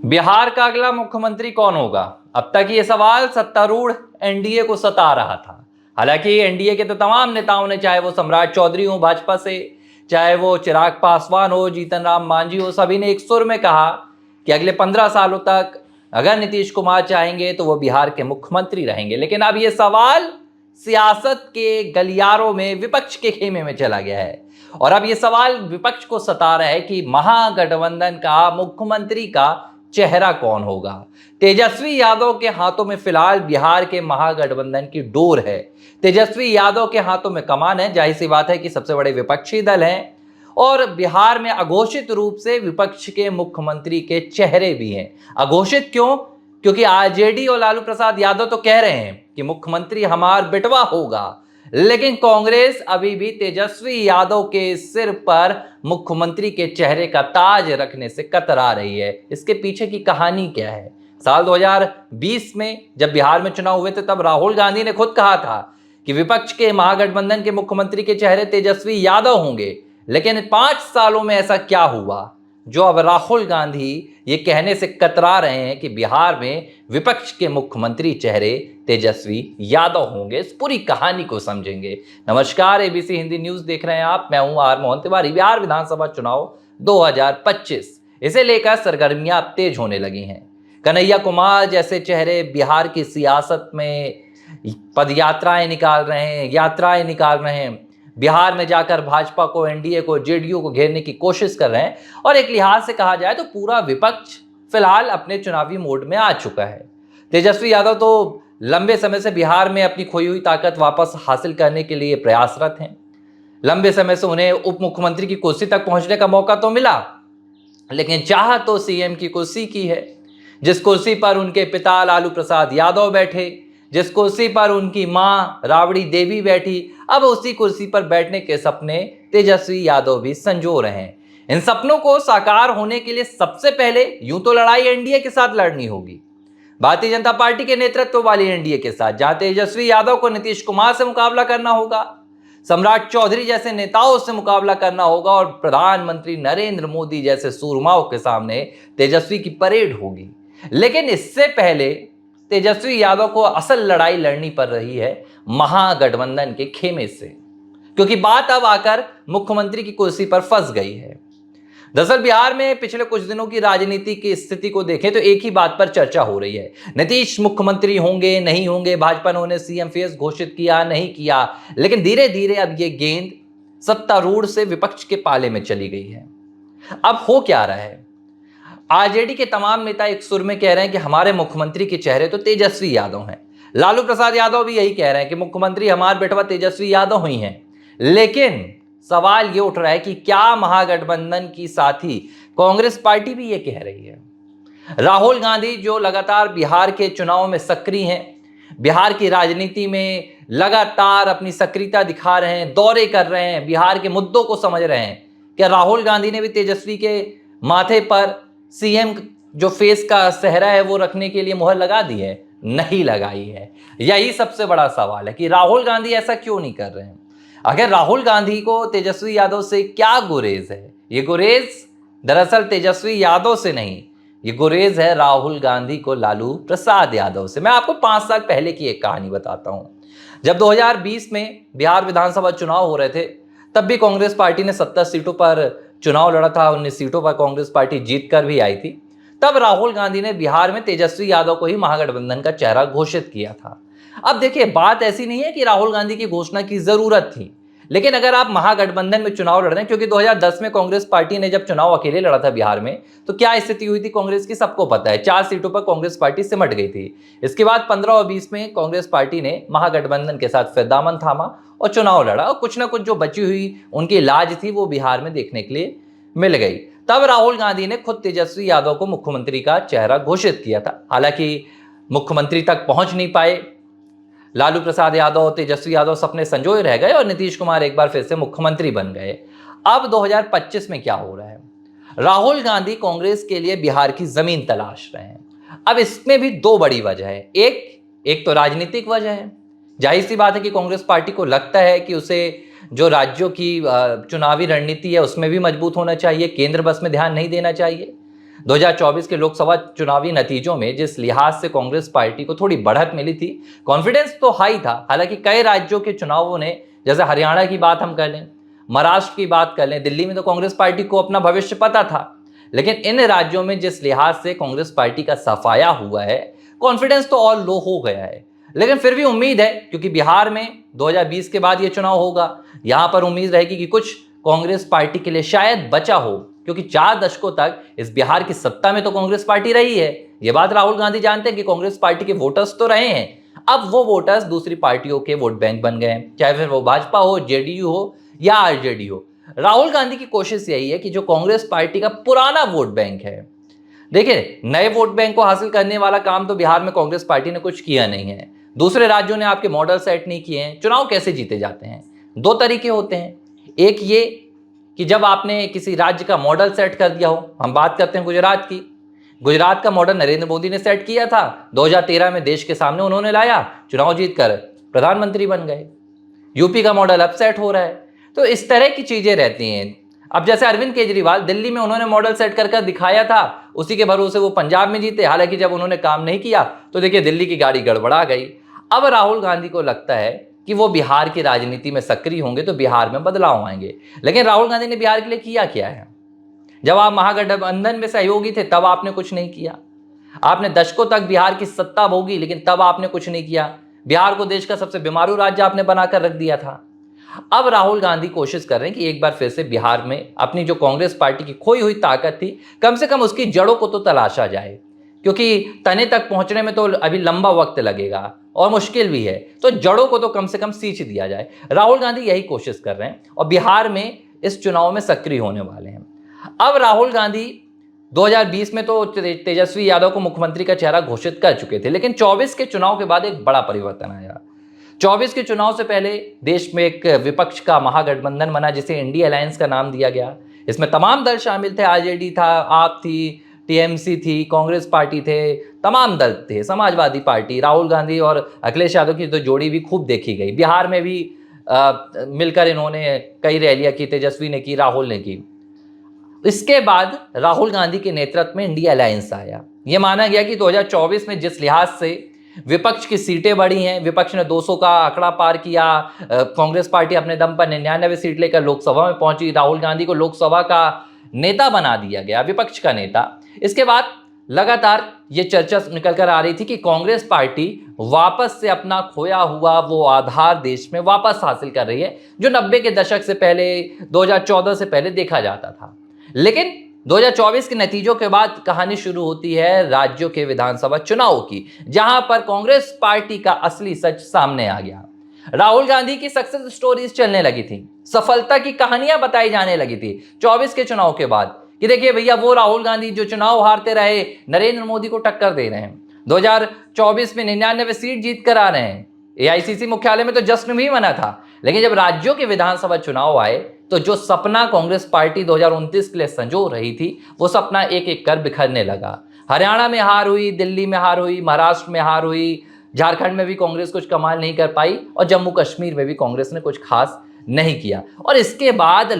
बिहार का अगला मुख्यमंत्री कौन होगा? अब तक ये सवाल सत्तारूढ़ एनडीए को सता रहा था। हालांकि एनडीए के तो तमाम नेताओं ने, चाहे वो सम्राट चौधरी हो भाजपा से, चाहे वो चिराग पासवान हो, जीतन राम मांझी हो, सभी ने एक सुर में कहा कि अगले 15 सालों तक अगर नीतीश कुमार चाहेंगे तो वो बिहार के मुख्यमंत्री रहेंगे। लेकिन अब ये सवाल सियासत के गलियारों में विपक्ष के खेमे में चला गया है और अब ये सवाल विपक्ष को सता रहा है कि महागठबंधन का मुख्यमंत्री का चेहरा कौन होगा। तेजस्वी यादव के हाथों में फिलहाल बिहार के महागठबंधन की डोर है। तेजस्वी यादव के हाथों में कमान है। जाहिर सी बात है कि सबसे बड़े विपक्षी दल हैं और बिहार में अघोषित रूप से विपक्ष के मुख्यमंत्री के चेहरे भी हैं। अघोषित क्यों? क्योंकि आरजेडी और लालू प्रसाद यादव तो कह रहे हैं कि मुख्यमंत्री हमार बेटवा होगा, लेकिन कांग्रेस अभी भी तेजस्वी यादव के सिर पर मुख्यमंत्री के चेहरे का ताज रखने से कतरा रही है। इसके पीछे की कहानी क्या है? साल 2020 में जब बिहार में चुनाव हुए थे तब राहुल गांधी ने खुद कहा था कि विपक्ष के महागठबंधन के मुख्यमंत्री के चेहरे तेजस्वी यादव होंगे। लेकिन 5 सालों में ऐसा क्या हुआ जो अब राहुल गांधी ये कहने से कतरा रहे हैं कि बिहार में विपक्ष के मुख्यमंत्री चेहरे तेजस्वी यादव होंगे? इस पूरी कहानी को समझेंगे। नमस्कार, एबीसी हिंदी न्यूज देख रहे हैं आप। मैं हूं आर मोहन तिवारी। बिहार विधानसभा चुनाव 2025, इसे लेकर सरगर्मियां अब तेज होने लगी हैं। कन्हैया कुमार जैसे चेहरे बिहार की सियासत में पदयात्राएं निकाल रहे हैं, यात्राएं निकाल रहे हैं। बिहार में जाकर भाजपा को, एनडीए को, जेडीयू को घेरने की कोशिश कर रहे हैं और एक लिहाज से कहा जाए तो पूरा विपक्ष फिलहाल अपने चुनावी मोड में आ चुका है। तेजस्वी यादव तो लंबे समय से बिहार में अपनी खोई हुई ताकत वापस हासिल करने के लिए प्रयासरत हैं। लंबे समय से उन्हें उप मुख्यमंत्री की कुर्सी तक पहुंचने का मौका तो मिला, लेकिन चाह तो सीएम की कुर्सी की है। जिस कुर्सी पर उनके पिता लालू प्रसाद यादव बैठे, जिस कुर्सी पर उनकी मां राबड़ी देवी बैठी, अब उसी कुर्सी पर बैठने के सपने तेजस्वी यादव भी संजो रहे हैं। इन सपनों को साकार होने के लिए सबसे पहले यूं तो लड़ाई एनडीए के साथ लड़नी होगी, भारतीय जनता पार्टी के नेतृत्व वाली एनडीए के साथ, जहां तेजस्वी यादव को नीतीश कुमार से मुकाबला करना होगा, सम्राट चौधरी जैसे नेताओं से मुकाबला करना होगा और प्रधानमंत्री नरेंद्र मोदी जैसे सूरमाओं के सामने तेजस्वी की परेड होगी। लेकिन इससे पहले तेजस्वी यादव को असल लड़ाई लड़नी पड़ रही है महागठबंधन के खेमे से, क्योंकि बात अब आकर मुख्यमंत्री की कुर्सी पर फंस गई है। दरअसल बिहार में पिछले कुछ दिनों की राजनीति की स्थिति को देखें तो एक ही बात पर चर्चा हो रही है। नीतीश मुख्यमंत्री होंगे नहीं होंगे, भाजपा ने उन्हें सीएम फेस घोषित किया नहीं किया, लेकिन धीरे धीरे अब ये गेंद सत्तारूढ़ से विपक्ष के पाले में चली गई है। अब हो क्या रहा है? आरजेडी के तमाम नेता एक सुर में कह रहे हैं कि हमारे मुख्यमंत्री के चेहरे तो तेजस्वी यादव हैं। लालू प्रसाद यादव भी यही कह रहे हैं कि मुख्यमंत्री हमारे बेटवा तेजस्वी यादव ही हैं। लेकिन सवाल ये उठ रहा है कि क्या महागठबंधन की साथी कांग्रेस पार्टी भी ये कह रही है? राहुल गांधी जो लगातार बिहार के चुनाव में सक्रिय हैं, बिहार की राजनीति में लगातार अपनी सक्रियता दिखा रहे हैं, दौरे कर रहे हैं, बिहार के मुद्दों को समझ रहे हैं, क्या राहुल गांधी ने भी तेजस्वी के माथे पर सीएम जो फेस का सेहरा है वो रखने के लिए मुहर लगा दी है? नहीं लगाई है। यही सबसे बड़ा सवाल है कि राहुल गांधी ऐसा क्यों नहीं कर रहे हैं। अगर राहुल गांधी को तेजस्वी यादव से क्या गुरेज है? ये गुरेज दरअसल तेजस्वी यादव से नहीं, ये गुरेज है राहुल गांधी को लालू प्रसाद यादव से। मैं आपको 5 साल पहले की एक कहानी बताता हूं। जब 2020 में बिहार विधानसभा चुनाव हो रहे थे तब भी कांग्रेस पार्टी ने 70 सीटों पर चुनाव लड़ा था। 19 सीटों पर कांग्रेस पार्टी जीत कर भी आई थी। तब राहुल गांधी ने बिहार में तेजस्वी यादव को ही महागठबंधन का चेहरा घोषित किया था। अब देखिए, बात ऐसी नहीं है कि राहुल गांधी की घोषणा की जरूरत थी, लेकिन अगर आप महागठबंधन में चुनाव लड़ रहे हैं, क्योंकि 2010 में कांग्रेस पार्टी ने जब चुनाव अकेले लड़ा था बिहार में तो क्या स्थिति हुई थी कांग्रेस की सबको पता है। 4 सीटों पर कांग्रेस पार्टी सिमट गई थी। इसके बाद 15 और 20 में कांग्रेस पार्टी ने महागठबंधन के साथ फिर दामन थामा और चुनाव लड़ा और कुछ ना कुछ जो बची हुई उनकी लाज थी वो बिहार में देखने के लिए मिल गई। तब राहुल गांधी ने खुद तेजस्वी यादव को मुख्यमंत्री का चेहरा घोषित किया था। हालांकि मुख्यमंत्री तक पहुंच नहीं पाए। लालू प्रसाद यादव, तेजस्वी यादव सपने संजोए रह गए और नीतीश कुमार एक बार फिर से मुख्यमंत्री बन गए। अब 2025 में क्या हो रहा है? राहुल गांधी कांग्रेस के लिए बिहार की जमीन तलाश रहे हैं। अब इसमें भी 2 बड़ी वजह है। एक तो राजनीतिक वजह है। जाहिर सी बात है कि कांग्रेस पार्टी को लगता है कि उसे जो राज्यों की चुनावी रणनीति है उसमें भी मजबूत होना चाहिए, केंद्र बस में ध्यान नहीं देना चाहिए। 2024 के लोकसभा चुनावी नतीजों में जिस लिहाज से कांग्रेस पार्टी को थोड़ी बढ़त मिली थी, कॉन्फिडेंस तो हाई था। हालांकि कई राज्यों के चुनावों ने, जैसे हरियाणा की बात हम कर लें, महाराष्ट्र की बात कर लें, दिल्ली में तो कांग्रेस पार्टी को अपना भविष्य पता था। लेकिन इन राज्यों में जिस लिहाज से कांग्रेस पार्टी का सफाया हुआ है, कॉन्फिडेंस तो और लो हो गया है। लेकिन फिर भी उम्मीद है, क्योंकि बिहार में 2020 के बाद ये चुनाव होगा, यहां पर उम्मीद रहेगी कि कुछ कांग्रेस पार्टी के लिए शायद बचा हो, क्योंकि 4 दशकों तक इस बिहार की सत्ता में तो कांग्रेस पार्टी रही है। ये बात राहुल गांधी जानते हैं कि कांग्रेस पार्टी के वोटर्स तो रहे हैं, अब वो वोटर्स दूसरी पार्टियों के वोट बैंक बन गए हैं, चाहे फिर वो भाजपा हो, जेडीयू हो या आरजेडी हो। राहुल गांधी की कोशिश यही है कि जो कांग्रेस पार्टी का पुराना वोट बैंक है, देखिए, नए वोट बैंक को हासिल करने वाला काम तो बिहार में कांग्रेस पार्टी ने कुछ किया नहीं है। दूसरे राज्यों ने आपके मॉडल सेट नहीं किए हैं। चुनाव कैसे जीते जाते हैं? 2 तरीके होते हैं। एक ये कि जब आपने किसी राज्य का मॉडल सेट कर दिया हो। हम बात करते हैं गुजरात की। गुजरात का मॉडल नरेंद्र मोदी ने सेट किया था, 2013 में देश के सामने उन्होंने लाया, चुनाव जीतकर प्रधानमंत्री बन गए। यूपी का मॉडल अब सेट हो रहा है। तो इस तरह की चीजें रहती हैं। अब जैसे अरविंद केजरीवाल, दिल्ली में उन्होंने मॉडल सेट कर दिखाया था, उसी के भरोसे वो पंजाब में जीते। हालांकि जब उन्होंने काम नहीं किया तो देखिए दिल्ली की गाड़ी गड़बड़ा गई। अब राहुल गांधी को लगता है कि वो बिहार की राजनीति में सक्रिय होंगे तो बिहार में बदलाव आएंगे। लेकिन राहुल गांधी ने बिहार के लिए किया क्या है? जब आप महागठबंधन में सहयोगी थे तब आपने कुछ नहीं किया। आपने दशकों तक बिहार की सत्ता भोगी, लेकिन तब आपने कुछ नहीं किया। बिहार को देश का सबसे बीमारू राज्य आपने बनाकर रख दिया था। अब राहुल गांधी कोशिश कर रहे हैं कि एक बार फिर से बिहार में अपनी जो कांग्रेस पार्टी की खोई हुई ताकत थी, कम से कम उसकी जड़ों को तो तलाशा जाए, क्योंकि तने तक पहुंचने में तो अभी लंबा वक्त लगेगा और मुश्किल भी है। तो जड़ों को तो कम से कम सींच दिया जाए। राहुल गांधी यही कोशिश कर रहे हैं और बिहार में इस चुनाव में सक्रिय होने वाले हैं। अब राहुल गांधी 2020 में तो तेजस्वी यादव को मुख्यमंत्री का चेहरा घोषित कर चुके थे, लेकिन 24 के चुनाव के बाद एक बड़ा परिवर्तन आया। 24 के चुनाव से पहले देश में एक विपक्ष का महागठबंधन बना, जिसे इंडिया अलायंस का नाम दिया गया। इसमें तमाम दल शामिल थे, आरजेडी था, आप थी, टीएमसी थी, कांग्रेस पार्टी थे, तमाम दल थे, समाजवादी पार्टी। राहुल गांधी और अखिलेश यादव की तो जोड़ी भी खूब देखी गई। बिहार में भी मिलकर इन्होंने कई रैलियां की, तेजस्वी ने की, राहुल ने की। इसके बाद राहुल गांधी के नेतृत्व में इंडिया अलायंस आया। यह माना गया कि 2024 में जिस लिहाज से विपक्ष की सीटें बढ़ी हैं, विपक्ष ने 200 का आंकड़ा पार किया, कांग्रेस पार्टी अपने दम पर 99 सीट लेकर लोकसभा में पहुंची, राहुल गांधी को लोकसभा का नेता बना दिया गया, विपक्ष का नेता। इसके बाद लगातार ये चर्चा निकल कर आ रही थी कि कांग्रेस पार्टी वापस से अपना खोया हुआ वो आधार देश में वापस हासिल कर रही है, जो 90 के दशक से पहले, 2014 से पहले देखा जाता था। लेकिन 2024 के नतीजों के बाद कहानी शुरू होती है राज्यों के विधानसभा चुनाव की, जहां पर कांग्रेस पार्टी का असली सच सामने आ गया। राहुल गांधी की सक्सेस स्टोरीज चलने लगी थी, सफलता की कहानियां बताई जाने लगी थी 24 के चुनाव के बाद, कि देखिए भैया वो राहुल गांधी जो चुनाव हारते रहे, नरेंद्र मोदी को टक्कर दे रहे हैं, 2024 में 99 सीट जीत कर आ रहे हैं। एआईसीसी मुख्यालय में तो जश्न भी मना था। लेकिन जब राज्यों के विधानसभा चुनाव आए तो जो सपना कांग्रेस पार्टी 2029 के लिए संजो रही थी, वो सपना एक एक कर बिखरने लगा। हरियाणा में हार हुई, दिल्ली में हार हुई, महाराष्ट्र में हार हुई, झारखंड में भी कांग्रेस कुछ कमाल नहीं कर पाई और जम्मू कश्मीर में भी कांग्रेस ने कुछ खास नहीं किया। और इसके बाद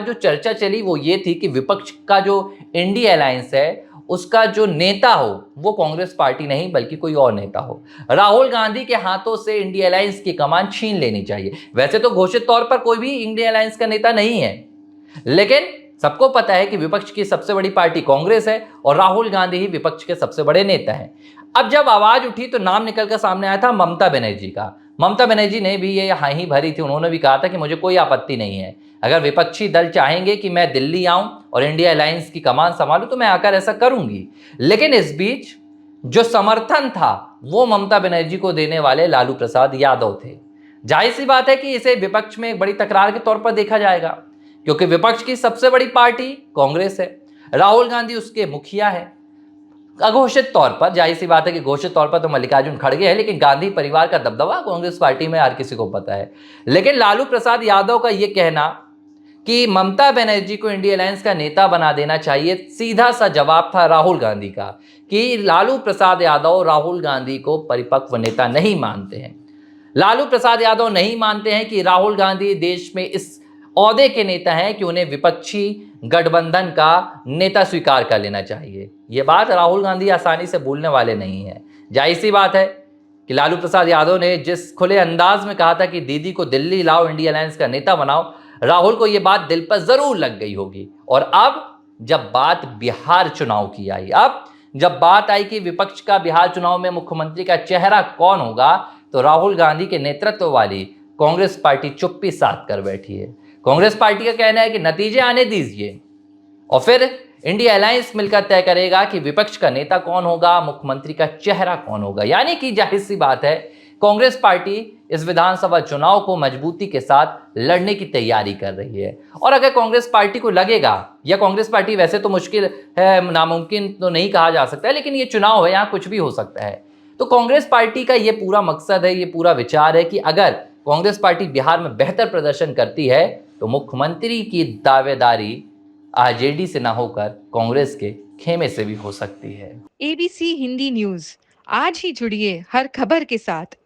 जो चर्चा चली वो ये थी कि विपक्ष का जो इंडिया अलायंस है, उसका जो नेता हो वो कांग्रेस पार्टी नहीं बल्कि कोई और नेता हो। राहुल गांधी के हाथों से इंडिया अलायंस की कमान छीन लेनी चाहिए। वैसे तो घोषित तौर पर कोई भी इंडिया अलायंस का नेता नहीं है, लेकिन सबको पता है कि विपक्ष की सबसे बड़ी पार्टी कांग्रेस है और राहुल गांधी ही विपक्ष के सबसे बड़े नेता हैं। अब जब आवाज उठी तो नाम निकलकर सामने आया था ममता बनर्जी का। ममता बनर्जी ने भी ये हाँ ही भरी थी। उन्होंने भी कहा था कि मुझे कोई आपत्ति नहीं है, अगर विपक्षी दल चाहेंगे कि मैं दिल्ली आऊं और इंडिया अलायंस की कमान संभालूं तो मैं आकर ऐसा करूंगी। लेकिन इस बीच जो समर्थन था वो ममता बनर्जी को देने वाले लालू प्रसाद यादव थे। जाहिर सी बात है कि इसे विपक्ष में एक बड़ी तकरार के तौर पर देखा जाएगा, क्योंकि विपक्ष की सबसे बड़ी पार्टी कांग्रेस है, राहुल गांधी उसके मुखिया है। अघोषित तौर पर, जाहिर सी बात है कि घोषित तौर पर तो मल्लिकार्जुन खड़गे है, लेकिन गांधी परिवार का दबदबा कांग्रेस पार्टी में हर किसी को पता है। लेकिन लालू प्रसाद यादव का यह कहना कि ममता बनर्जी को इंडिया अलायंस का नेता बना देना चाहिए, सीधा सा जवाब था राहुल गांधी का कि लालू प्रसाद यादव राहुल गांधी को परिपक्व नेता नहीं मानते हैं। लालू प्रसाद यादव नहीं मानते हैं कि राहुल गांधी देश में इस ओहदे के नेता हैं कि उन्हें विपक्षी गठबंधन का नेता स्वीकार कर लेना चाहिए। ये बात राहुल गांधी आसानी से भूलने वाले नहीं है। जाहिर सी बात है कि लालू प्रसाद यादव ने जिस खुले अंदाज में कहा था कि दीदी को दिल्ली लाओ, इंडिया अलायंस का नेता बनाओ, राहुल को यह बात दिल पर जरूर लग गई होगी। और अब जब बात बिहार चुनाव की आई, अब जब बात आई कि विपक्ष का बिहार चुनाव में मुख्यमंत्री का चेहरा कौन होगा, तो राहुल गांधी के नेतृत्व वाली कांग्रेस पार्टी चुप्पी साध कर बैठी है। कांग्रेस पार्टी का कहना है कि नतीजे आने दीजिए और फिर इंडिया अलायंस मिलकर तय करेगा कि विपक्ष का नेता कौन होगा, मुख्यमंत्री का चेहरा कौन होगा। यानी कि जाहिर सी बात है, कांग्रेस पार्टी इस विधानसभा चुनाव को मजबूती के साथ लड़ने की तैयारी कर रही है। और अगर कांग्रेस पार्टी को लगेगा, या कांग्रेस पार्टी वैसे तो मुश्किल है, नामुमकिन तो नहीं कहा जा सकता है, लेकिन ये चुनाव है, यहाँ कुछ भी हो सकता है, तो कांग्रेस पार्टी का ये पूरा मकसद है, ये पूरा विचार है कि अगर कांग्रेस पार्टी बिहार में बेहतर प्रदर्शन करती है तो मुख्यमंत्री की दावेदारी आरजेडी से ना होकर कांग्रेस के खेमे से भी हो सकती है। एबीसी हिंदी न्यूज, आज ही जुड़िए हर खबर के साथ